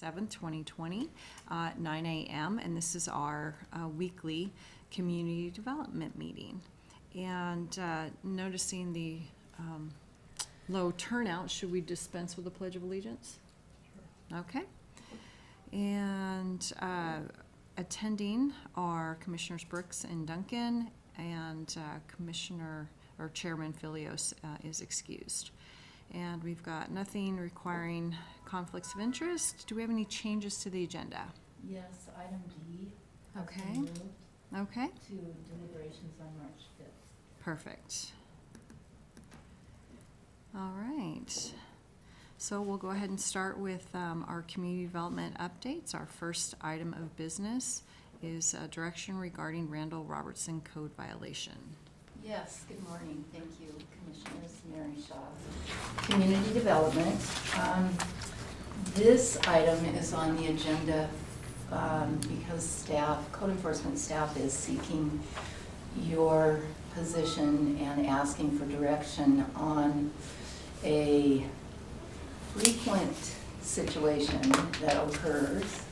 7th, 2020, 9 a.m. And this is our weekly community development meeting. And noticing the low turnout, should we dispense with the Pledge of Allegiance? Sure. Okay. And attending are Commissioners Brooks and Duncan, and Chairman Filios is excused. And we've got nothing requiring conflicts of interest. Do we have any changes to the agenda? Yes, item D. Okay. Moved Okay. to deliberations on March 5th. Perfect. All right. So we'll go ahead and start with our community development updates. Our first item of business is direction regarding Randall Robertson code violation. Yes, good morning. Thank you, Commissioners. Mary Shaw. Community development. This item is on the agenda because code enforcement staff is seeking your position and asking for direction on a frequent situation that occurs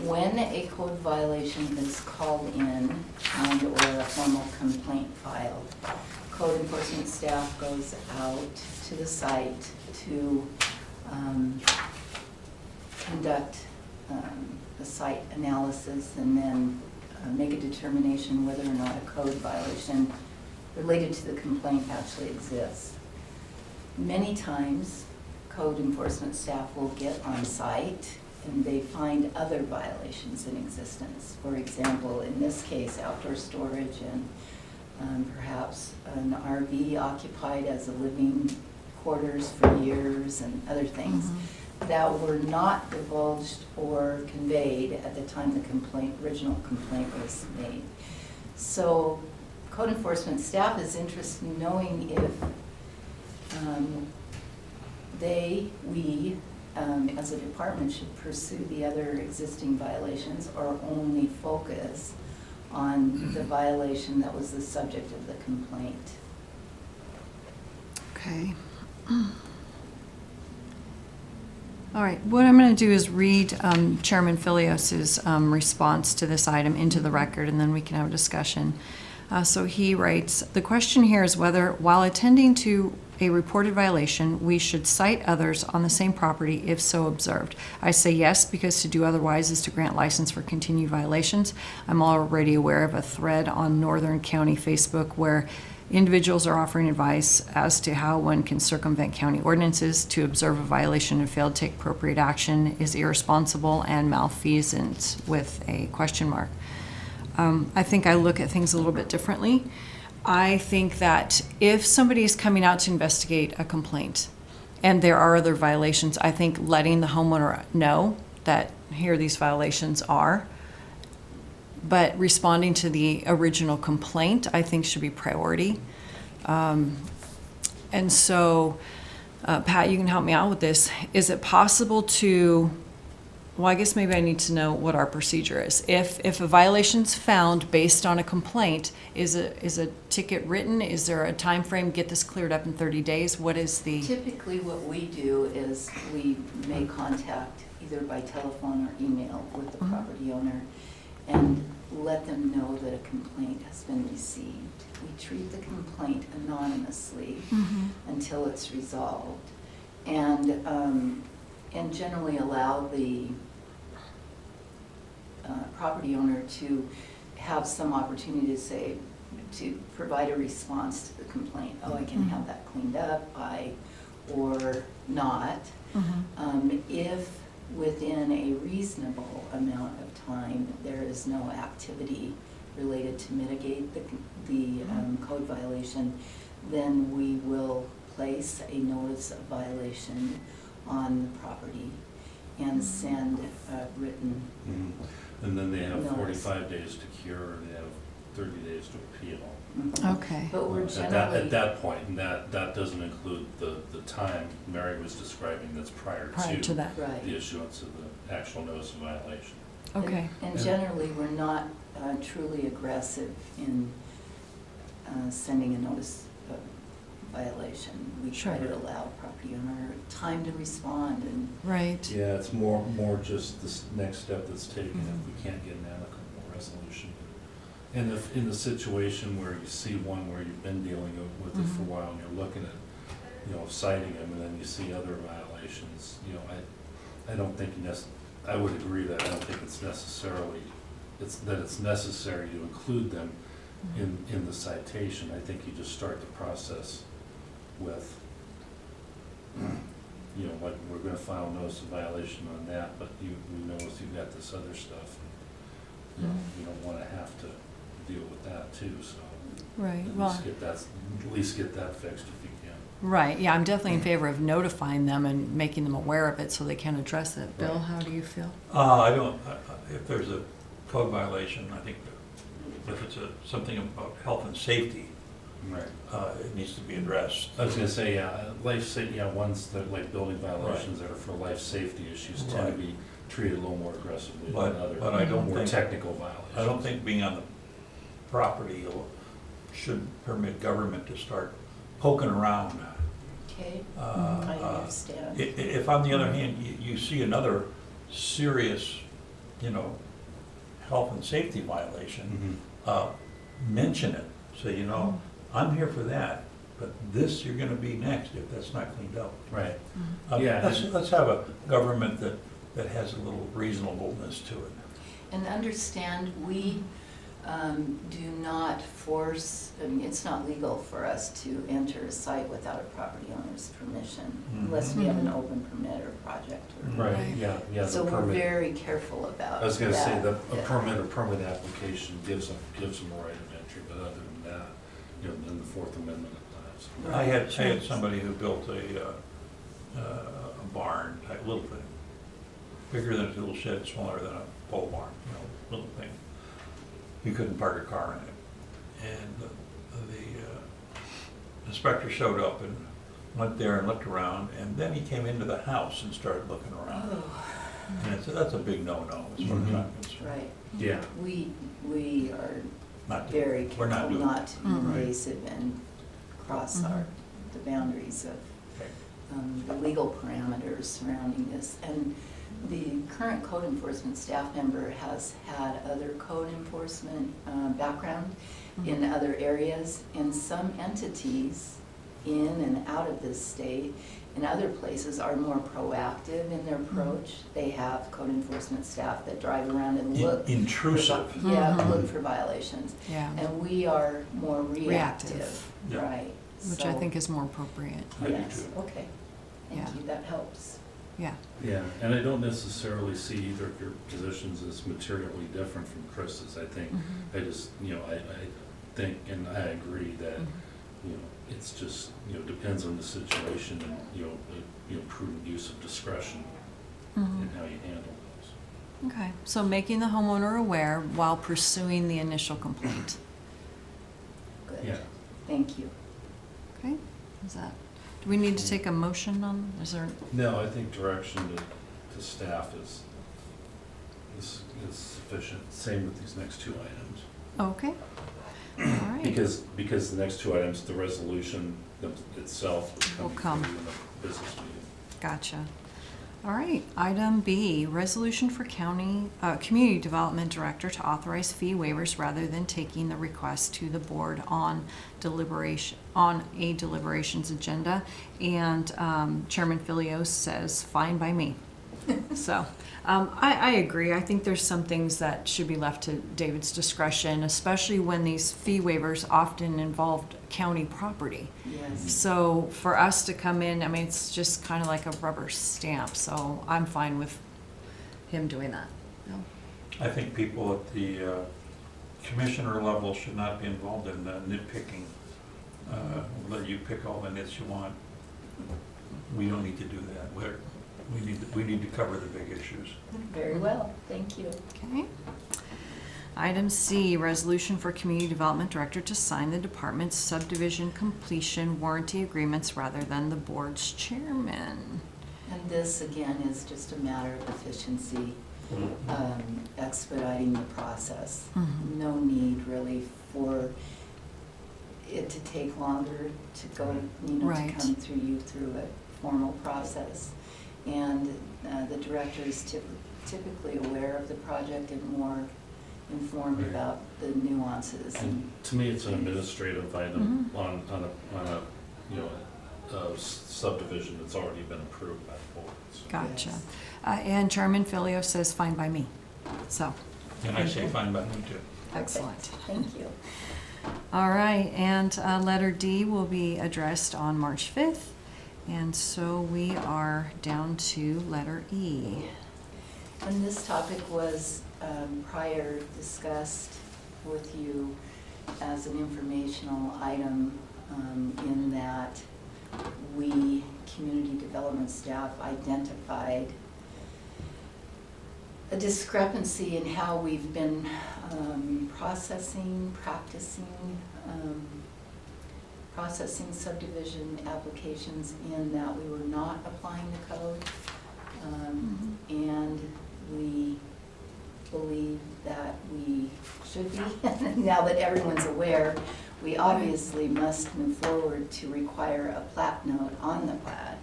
when a code violation is called in and or a formal complaint filed. Code enforcement staff goes out to the site to conduct a site analysis and then make a determination whether or not a code violation related to the complaint actually exists. Many times, code enforcement staff will get on site and they find other violations in existence. For example, in this case, outdoor storage and perhaps an RV occupied as a living quarters for years and other things that were not divulged or conveyed at the time the original complaint was made. So code enforcement staff is interested in knowing if we as a department should pursue the other existing violations or only focus on the violation that was the subject of the complaint. Okay. All right, what I'm going to do is read Chairman Filios's response to this item into the record, and then we can have a discussion. So he writes, the question here is whether, while attending to a reported violation, we should cite others on the same property if so observed. I say yes, because to do otherwise is to grant license for continued violations. I'm already aware of a thread on Northern County Facebook where individuals are offering advice as to how one can circumvent county ordinances. To observe a violation and fail to take appropriate action is irresponsible and malfeasant with a question mark. I think I look at things a little bit differently. I think that if somebody is coming out to investigate a complaint and there are other violations, I think letting the homeowner know that here these violations are, but responding to the original complaint, I think should be priority. And so, Pat, you can help me out with this. Is it possible to, well, I guess maybe I need to know what our procedure is. If a violation's found based on a complaint, is a ticket written? Is there a time frame? Get this cleared up in 30 days? What is the? Typically what we do is we make contact either by telephone or email with the property owner and let them know that a complaint has been received. We treat the complaint anonymously until it's resolved, and generally allow the property owner to have some opportunity to provide a response to the complaint. Oh, I can have that cleaned up or not. If within a reasonable amount of time there is no activity related to mitigate the code violation, then we will place a notice of violation on the property and send a written And then they have notice. 45 days to cure, or they have 30 days to appeal. Okay. But we're At generally that point, and that doesn't include the time Mary was describing that's prior To that. right. the issuance of the actual notice of violation. Okay. And generally, we're not truly aggressive in sending a notice of violation. We try Sure. to allow property owner time to respond and. Right. Yeah, it's more just this next step that's taken if we can't get an amicable resolution. And if in the situation where you see one where you've been dealing with it for a while and you're looking at, citing them, and then you see other violations, I don't think I would agree that I don't think it's necessarily, it's necessary to include them in the citation. I think you just start the process with, like, we're gonna file notice of violation on that, but we notice you've got this other stuff. And, you don't wanna have to deal with that too, so. Right. At Well, least get that fixed if you can. right. Yeah, I'm definitely in favor of notifying them and making them aware of it so they can address it. Bill, Right. how do you feel? I don't, if there's a code violation, I think if it's something about health and safety, Right. it needs to be addressed. I was gonna say, ones that, like building violations that are for life safety issues tend Right. to be treated a little more aggressively But- than other, but I don't more think- technical violations. I don't think being on the property should permit government to start poking around. Okay, I Uh, understand. If on the other hand, you see another serious, health and safety violation, mention it. Say, I'm here for that, but this you're gonna be next if that's not cleaned up. Right. Yeah. Let's have a government that has a little reasonableness to it. And understand, we do not force, it's not legal for us to enter a site without a property owner's permission, unless we have an open permit or project. Right, Right. yeah, So the we're permit. very careful about that. I was gonna say, a Yeah. permit application gives them a right of entry, but other than that, then the Fourth Amendment applies. I had somebody who built a barn type little thing, bigger than a tool shed, smaller than a pole barn, little thing. You couldn't park a car in it. And the inspector showed up and went there and looked around, and then he came into the house and started looking around. Oh, And that's a big no-no as far as I'm concerned. right. Yeah. We are Not doing- very we're not careful doing it. not to be invasive and cross the boundaries of Okay. the legal parameters surrounding this. And the current code enforcement staff member has had other code enforcement background in other areas, and some entities in and out of this state in other places are more proactive in their approach. They have code enforcement staff that drive around and look. Intrusive. Look for violations. Yeah. And we are more reactive, Yeah. right? Which I So- think is more appropriate. I do Yes, too. okay. Thank Yeah. you, that helps. Yeah. Yeah, and I don't necessarily see either of your positions as materially different from Chris's. I think, I just, I think, and I agree that, it's just, depends on the situation and, prudent use of discretion in how you handle those. Okay, so making the homeowner aware while pursuing the initial complaint. Good. Yeah. Thank you. Okay, is that, do we need to take a motion on, is there, No, I think direction to staff is sufficient. Same with these next two items. okay, all right. Because the next two items, the resolution itself Will will come. come in the business meeting. Gotcha. All right, item B, resolution for community development director to authorize fee waivers rather than taking the request to the board on a deliberations agenda. And Chairman Filios says, fine by me. So, I agree. I think there's some things that should be left to David's discretion, especially when these fee waivers often involved county property. Yes. So for us to come in, I mean, it's just kind of like a rubber stamp, so I'm fine with him doing that. No. I think people at the commissioner level should not be involved in nitpicking. Let you pick all the nits you want. We don't need to do that. We need to cover the big issues. Very well, thank you. Okay. Item C, resolution for community development director to sign the department's subdivision completion warranty agreements rather than the board's chairman. And this, again, is just a matter of efficiency, expediting the process. Mhm. No need really for it to take longer to go, to Right. come through you through a formal process. And the director is typically aware of the project and more informed Right. about the nuances. And to me, it's an administrative item Mhm. on a, you know, a subdivision that's already been approved by the board. So. Gotcha. Yes. And Chairman Filio says fine by me. So, And I say fine by me too. excellent. Thank you. All right, and letter D will be addressed on March 5th. And so we are down to letter E. And this topic was prior discussed with you as an informational item in that we, community development staff, identified a discrepancy in how we've been processing subdivision applications, in that we were not applying the code. And we believe that we should be. Now that everyone's aware, we obviously must move forward to require a plat note on the plat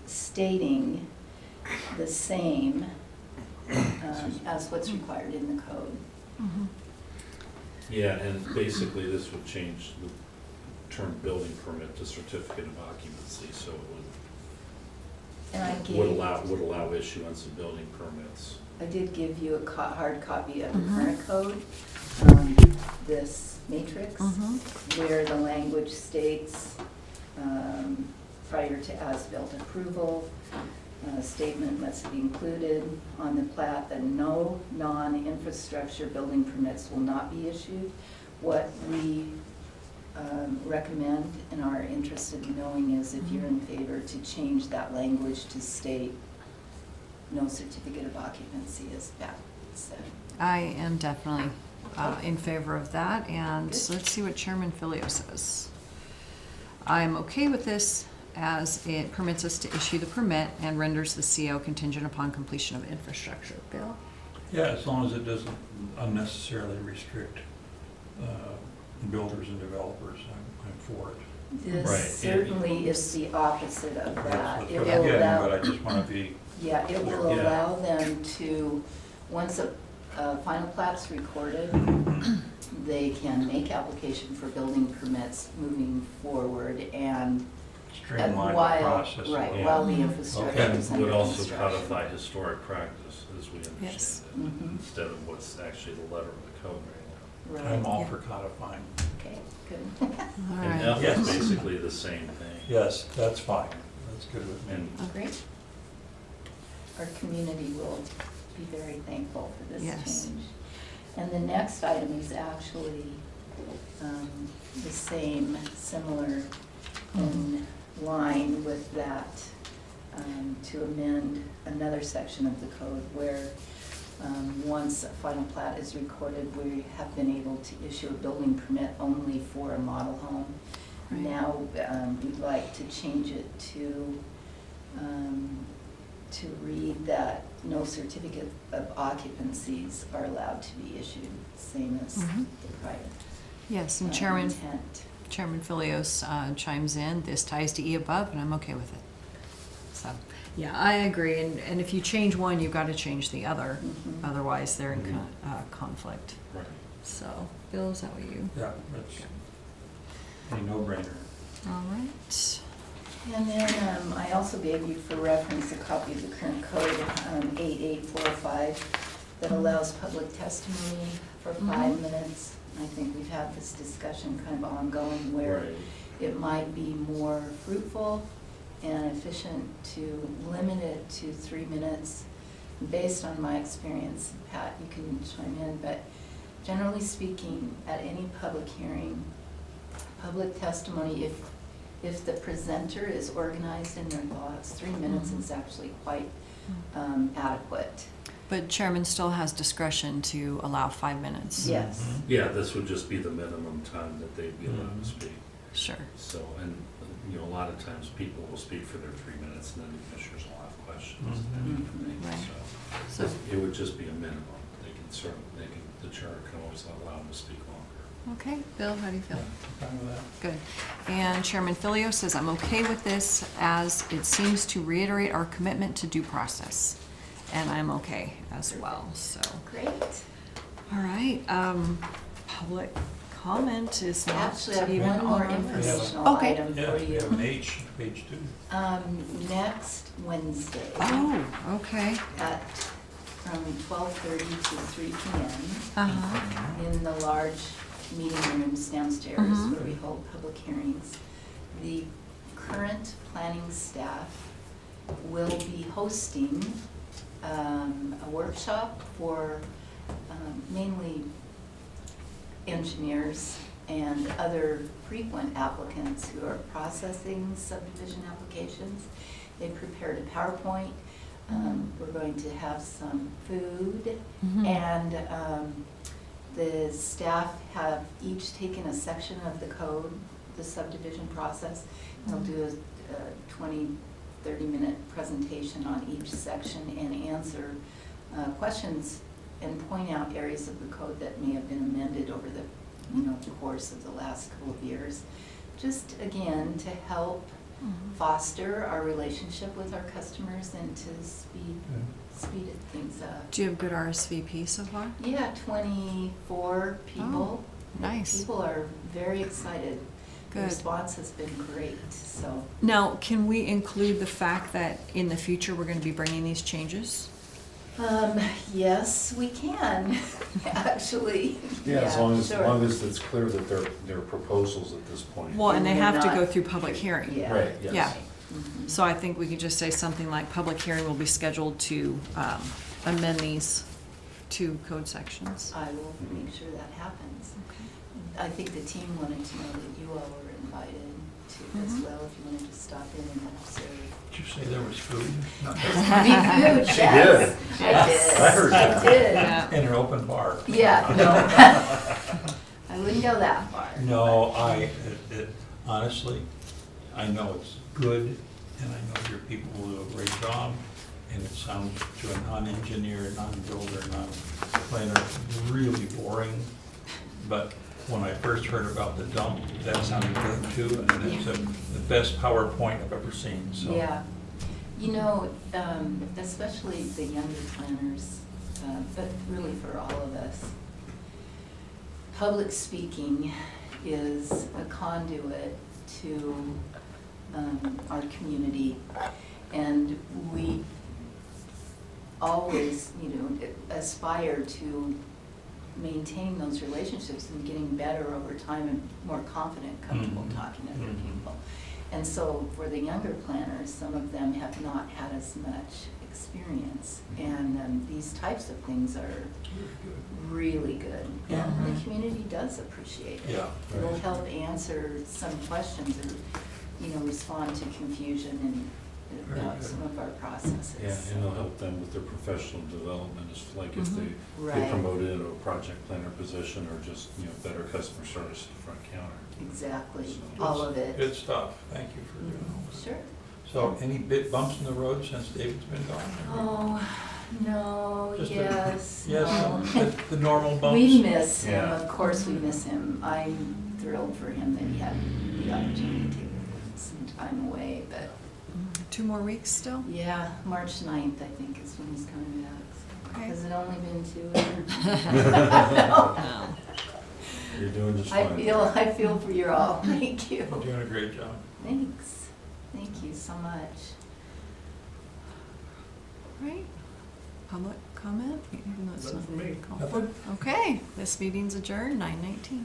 stating the same as what's required in the code. Mhm. Yeah, and basically this would change the term building permit to certificate of occupancy, so it And I would gave, allow issuance of building permits. I did give you a hard copy of the Mhm. current code, this matrix, Mhm. where the language states, prior to as-built approval, a statement must be included on the plat that no non-infrastructure building permits will not be issued. What we recommend and are interested in knowing is if you're in favor to change that language to state no certificate of occupancy, as Pat said. I am definitely in favor of that, and Good. let's see what Chairman Filio says. I'm okay with this as it permits us to issue the permit and renders the CO contingent upon completion of infrastructure. Bill? Yeah, as long as it doesn't unnecessarily restrict builders and developers, I'm for it. Right. This certainly is the opposite of that. That's It what will I'm getting, allow, but I just want to be, yeah, it will Yeah. allow them to, once a final plat's recorded, they can make application for building permits moving forward and streamline the while, process. a right, little. while the Mhm. infrastructure And is under would also construction. codify historic practice, as we Yes. understand it, Mhm. instead of what's actually the letter of the code right Right. I'm all Yeah. for codifying. Okay, good. All now. And right. F Yes. is basically the same thing. Yes, that's fine. That's good with me. And Great. Our community will be very thankful for this Yes. change. And the next item is actually the same, similar in line with that, to amend another section of the code where once a final plat is recorded, we have been able to issue a building permit only for a model home. Right. Now, we'd like to change it to read that no certificate of occupancies are allowed to be issued, same as Mhm. the prior. Yes, and Chairman Intent. Filios chimes in, this ties to E above, and I'm okay with it. So, yeah, I agree, and if you change one, you've got to change the other, Mhm. otherwise they're in Mhm. conflict. Right. So, Bill, is that what you? Yeah, that's a no-brainer. All right. And then I also gave you for reference a copy of the current code, 8845, that allows public testimony for 5 Mhm. minutes. I think we've had this discussion kind of ongoing where Right. it might be more fruitful and efficient to limit it to 3 minutes. Based on my experience, Pat, you can chime in, but generally speaking, at any public hearing, public testimony, if the presenter is organized in their thoughts, 3 minutes Mhm. is actually quite adequate. But Chairman still has discretion to allow 5 minutes. Yes. Mhm. Yeah, this would just be the minimum time that they'd be allowed to Mhm. speak. Sure. So, and, a lot of times people will speak for their 3 minutes and then the commissioners will have questions and Mhm. everything, Right. so. So, It would just be a minimum. They can, the chair can always allow them to speak longer. Okay, Bill, how do you feel? Fine with that. Good. And Chairman Filio says, I'm okay with this as it seems to reiterate our commitment to due process. And I'm okay as well, so. Great. All right, public comment is not Actually, I have even one more on our list. informational Okay. item Yeah, for we have an you. H, page 2. Next Wednesday. Oh, okay. At, from 12:30 to 3 p.m. Uh-huh. in the large meeting rooms downstairs Mhm. where we hold public hearings. The current planning staff will be hosting a workshop for mainly engineers and other frequent applicants who are processing subdivision applications. They prepared a PowerPoint. We're going to have some food, Mhm. and the staff have each taken a section of the code, the subdivision process. They'll do a 20, 30-minute presentation on each section and answer questions and point out areas of the code that may have been amended over the course of the last couple of years. Just again, to help foster our relationship with our customers and to speed things up. Do you have good RSVP so far? Yeah, 24 people. Nice. People are very excited. The Good. response has been great, so. Now, can we include the fact that in the future, we're gonna be bringing these changes? Yes, we can, actually. Yeah, as long sure. as it's clear that they're proposals at this point. Well, and they And have to they're go not- through public hearing. Yeah. Right, yes. Yeah. Mhm. So I think we could just say something like, public hearing will be scheduled to amend these two code sections. I will make sure that happens. I think the team wanted to know that you all were invited to as Mhm. well, if you wanted to stop in and observe. Did you say there was food? No. There's gonna be food, She yes. did. I Yes. did. I heard that. did. Yeah. In an open bar? Yeah, no. I wouldn't go that far. No, honestly, I know it's good, and I know your people will do a great job, and it sounds to a non-engineer, non-builder, non-planner, really boring. But when I first heard about the dump, that sounded good too, and it's the best PowerPoint I've ever seen, so. Yeah, especially the younger planners, but really for all of us, public speaking is a conduit to our community, and we always, aspire to maintain those relationships and getting better over time and more confident, comfortable Mhm. talking to other Mhm. people. And so for the younger planners, some of them have not had as much experience. And these types of things are really good. And the community does appreciate it. Yeah. It'll Right. help answer some questions or, respond to confusion and Very about good. some of our processes. Yeah, and it'll help them with their professional development, if like if they Right. get promoted into a project planner position or just, better customer service at the front counter. Exactly, So- all of it. Good stuff, thank you for doing all this. Sure. So, any bit bumps in the road since David's been gone? Oh, no, Just a- yes, Yes, no. the normal bumps? We miss him, Yeah. of course we miss him. I'm thrilled for him that he had the opportunity to take some time away, but 2 more weeks still? yeah, March 9th, I think, is when he's coming back. Okay. Has it only been 2 years? No. You're doing just fine. I feel for you all, thank you. You're doing a great job. Thanks, thank you so much. Right? Public comment? Even though it's Nothing not from me. called Nothing? for. Okay, this meeting's adjourned, 9:19.